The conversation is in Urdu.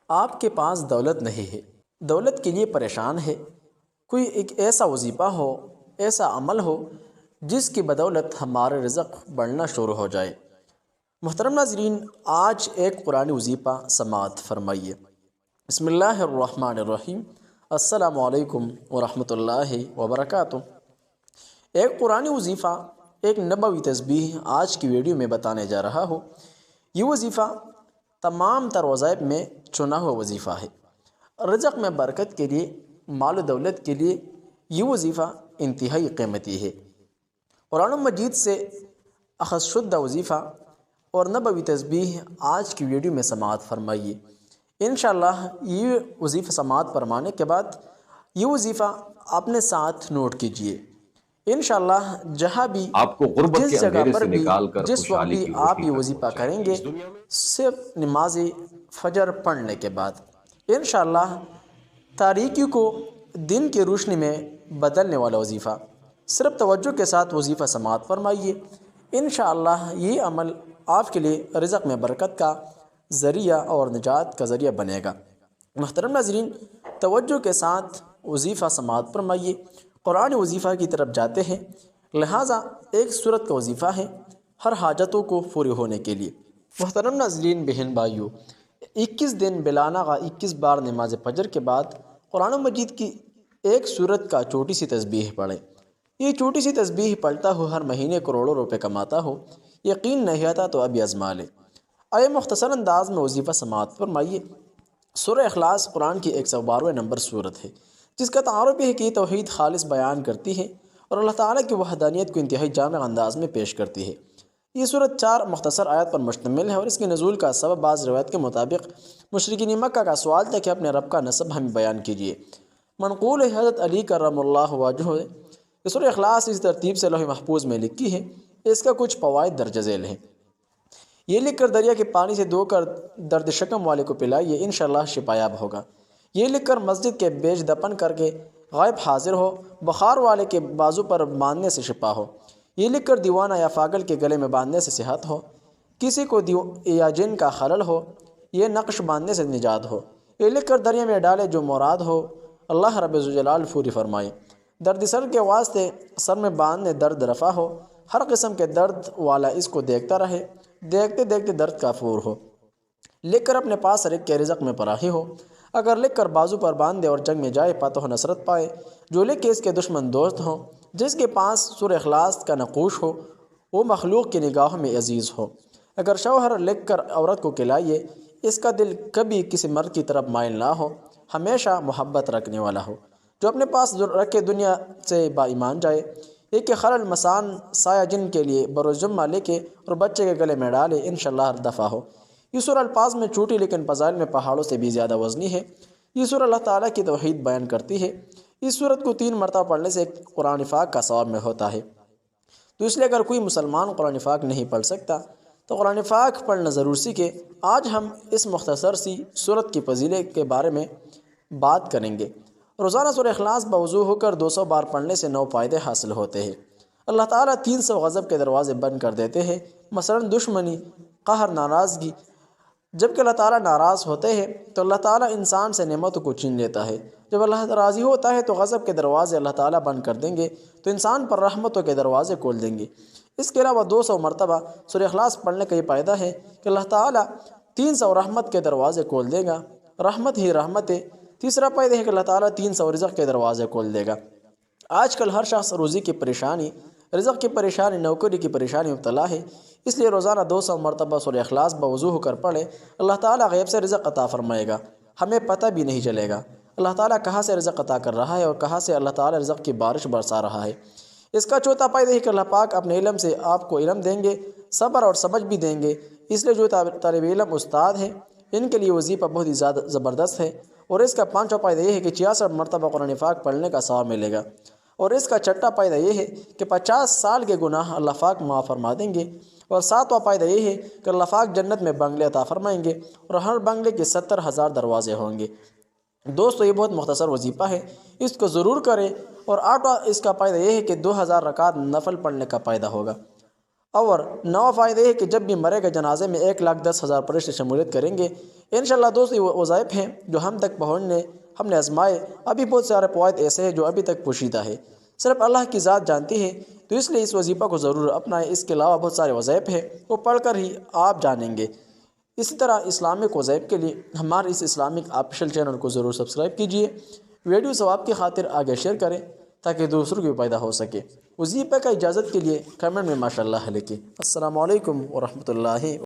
آپ کے پاس دولت نہیں ہے، دولت کے لیے پریشان ہے، کوئی ایک ایسا وظیفہ ہو، ایسا عمل ہو جس کی بدولت ہمارے رزق بڑھنا شروع ہو جائے۔ محترم ناظرین، آج ایک قرآنی وظیفہ سماعت فرمائیے۔ بسم اللہ الرحمن الرحیم۔ السلام علیکم ورحمۃ اللہ وبرکاتہ۔ ایک قرآنی وظیفہ، ایک نبوی تسبیح آج کی ویڈیو میں بتانے جا رہا ہوں۔ یہ وظیفہ تمام تر وظائف میں چنا ہوا وظیفہ ہے۔ رزق میں برکت کے لیے، مال و دولت کے لیے یہ وظیفہ انتہائی قیمتی ہے۔ قرآن مجید سے اخذ شدہ وظیفہ اور نبوی تسبیح آج کی ویڈیو میں سماعت فرمائیے۔ انشاءاللہ یہ وظیفہ سماعت فرمانے کے بعد یہ وظیفہ اپنے ساتھ نوٹ کیجئے۔ انشاءاللہ جہاں بھی، آپ کو غربت جس کے جگہ اندھیرے پر سے بھی، نکال کر جس وقت خوشحالی بھی کی آپ روشنی یہ تک وظیفہ پہنچائے۔ کریں گے، صرف نماز فجر پڑھنے کے بعد انشاءاللہ تاریکی کو دن کی روشنی میں بدلنے والا وظیفہ، صرف توجہ کے ساتھ وظیفہ سماعت فرمائیے۔ انشاءاللہ یہ عمل آپ کے لیے رزق میں برکت کا ذریعہ اور نجات کا ذریعہ بنے گا۔ محترم ناظرین، توجہ کے ساتھ وظیفہ سماعت فرمائیے۔ قرآن وظیفہ کی طرف جاتے ہیں، لہٰذا ایک سورت کا وظیفہ ہے ہر حاجتوں کو پوری ہونے کے لیے۔ محترم ناظرین، بہن بھائیو، 21 دن بلا ناغہ 21 بار نماز فجر کے بعد قرآن مجید کی ایک سورت کا چھوٹی سی تسبیح پڑھیں۔ یہ چھوٹی سی تسبیح پڑھتا ہو ہر مہینے کروڑوں روپے کماتا ہو، یقین نہیں آتا تو ابھی آزما لیں۔ آئے مختصر انداز میں وظیفہ سماعت فرمائیے۔ سورہ اخلاص قرآن کی 112 نمبر سورت ہے، جس کا تعارف یہ ہے کہ یہ توحید خالص بیان کرتی ہے اور اللہ تعالیٰ کی وحدانیت کو انتہائی جامع انداز میں پیش کرتی ہے۔ یہ سورت 4 مختصر آیات پر مشتمل ہے اور اس کے نزول کا سبب بعض روایت کے مطابق مشرکین مکہ کا سوال تھا کہ اپنے رب کا نسب ہمیں بیان کیجیے۔ منقول ہے حضرت علی کرم اللہ وجہہ کہ سورہ اخلاص اس ترتیب سے لوح محفوظ میں لکھی ہے۔ اس کا کچھ فوائد درج ذیل ہیں۔ یہ لکھ کر دریا کے پانی سے دھو کر درد شکم والے کو پلائیے، انشاءاللہ شفایاب ہوگا۔ یہ لکھ کر مسجد کے بیچ دفن کر کے غائب حاضر ہو، بخار والے کے بازو پر باندھنے سے شفا ہو۔ یہ لکھ کر دیوانہ یا پاگل کے گلے میں باندھنے سے صحت ہو۔ کسی کو یا جن کا خلل ہو، یہ نقش باندھنے سے نجات ہو۔ یہ لکھ کر دریا میں ڈالے، جو مراد ہو اللہ رب ذوالجلال پوری فرمائے۔ درد سر کے واسطے سر میں باندھنے درد رفع ہو۔ ہر قسم کے درد والا اس کو دیکھتا رہے، دیکھتے دیکھتے درد کافور ہو۔ لکھ کر اپنے پاس رکھ کے رزق میں پراہی ہو۔ اگر لکھ کر بازو پر باندھ دے اور جنگ میں جائے، فتح و نصرت پائے۔ جو لکھ کے اس کے دشمن دوست ہوں، جس کے پاس سورہ اخلاص کا نقوش ہو، وہ مخلوق کی نگاہوں میں عزیز ہو۔ اگر شوہر لکھ کر عورت کو کھلائیے، اس کا دل کبھی کسی مرد کی طرف مائل نہ ہو، ہمیشہ محبت رکھنے والا ہو۔ جو اپنے پاس رکھ کے دنیا سے با ایمان جائے، ایک خلل مسان سایہ جن کے لیے بروز جمعہ لے کے اور بچے کے گلے میں ڈالے، انشاءاللہ دفع ہو۔ یہ سورہ الفاظ میں چھوٹی لیکن فضائل میں پہاڑوں سے بھی زیادہ وزنی ہے۔ یہ سورہ اللہ تعالیٰ کی توحید بیان کرتی ہے۔ اس سورت کو 3 مرتبہ پڑھنے سے ایک قرآن پاک کا ثواب میں ہوتا ہے۔ تو اس لیے اگر کوئی مسلمان قرآن پاک نہیں پڑھ سکتا تو قرآن پاک پڑھنا ضرور سیکھے۔ آج ہم اس مختصر سی سورت کی فضیلت کے بارے میں بات کریں گے۔ روزانہ سورہ اخلاص بوضو ہو کر 200 بار پڑھنے سے 9 فائدے حاصل ہوتے ہیں۔ اللہ تعالیٰ 300 غضب کے دروازے بند کر دیتے ہیں، مثلا دشمنی، قہر، ناراضگی۔ جب کہ اللہ تعالیٰ ناراض ہوتے ہیں تو اللہ تعالیٰ انسان سے نعمتوں کو چھین لیتا ہے۔ جب اللہ راضی ہوتا ہے تو غضب کے دروازے اللہ تعالیٰ بند کر دیں گے، تو انسان پر رحمتوں کے دروازے کھول دیں گے۔ اس کے علاوہ 200 مرتبہ سورہ اخلاص پڑھنے کا یہ فائدہ ہے کہ اللہ تعالیٰ 300 رحمت کے دروازے کھول دے گا، رحمت ہی رحمت ہے۔ تیسرا فائدہ ہے کہ اللہ تعالیٰ 300 رزق کے دروازے کھول دے گا۔ آج کل ہر شخص روزی کی پریشانی، رزق کی پریشانی، نوکری کی پریشانی مبتلا ہے، اس لیے روزانہ 200 مرتبہ سورہ اخلاص بوضو ہو کر پڑھے۔ اللہ تعالیٰ غیب سے رزق عطا فرمائے گا، ہمیں پتہ بھی نہیں چلے گا اللہ تعالیٰ کہاں سے رزق عطا کر رہا ہے اور کہاں سے اللہ تعالیٰ رزق کی بارش برسا رہا ہے۔ اس کا چوتھا فائدہ ہے کہ اللہ پاک اپنے علم سے آپ کو علم دیں گے، صبر اور سمجھ بھی دیں گے۔ اس لیے جو طالب علم استاد ہیں، ان کے لیے وظیفہ بہت ہی زیادہ زبردست ہے۔ اور اس کا 5واں فائدہ یہ ہے کہ 66 مرتبہ قرآن پاک پڑھنے کا ثواب ملے گا۔ اور اس کا 6واں فائدہ یہ ہے کہ 50 سال کے گناہ اللہ پاک معاف فرما دیں گے۔ اور 7واں فائدہ یہ ہے کہ اللہ پاک جنت میں بنگلے عطا فرمائیں گے اور ہر بنگلے کے 70,000 دروازے ہوں گے۔ دوستو، یہ بہت مختصر وظیفہ ہے، اس کو ضرور کریں۔ اور 8واں اس کا فائدہ یہ ہے کہ 2000 رکعت نفل پڑھنے کا فائدہ ہوگا۔ اور 9 فائدے ہیں کہ جب بھی مرے گا جنازے میں 1,10,000 فرشتے شمولیت کریں گے۔ انشاءاللہ دوستو وہ وظائف ہیں جو ہم تک پہنچنے ہم نے آزمائے، ابھی بہت سارے فوائد ایسے ہیں جو ابھی تک پوشیدہ ہے، صرف اللہ کی ذات جانتی ہے، تو اس لیے اس وظیفہ کو ضرور اپنائیں۔ اس کے علاوہ بہت سارے وظائف ہیں، وہ پڑھ کر ہی آپ جانیں گے۔ اسی طرح اسلامک وظائف کے لیے ہمارے اس اسلامک آفیشیل چینل کو ضرور سبسکرائب کیجیے، ویڈیو ثواب کی خاطر آگے شیئر کریں تاکہ دوسروں کو بھی پیدا ہو سکے۔ وظیفہ کا اجازت کے لیے کمنٹ میں ماشاءاللہ لکھیں۔ السلام علیکم ورحمۃ اللہ۔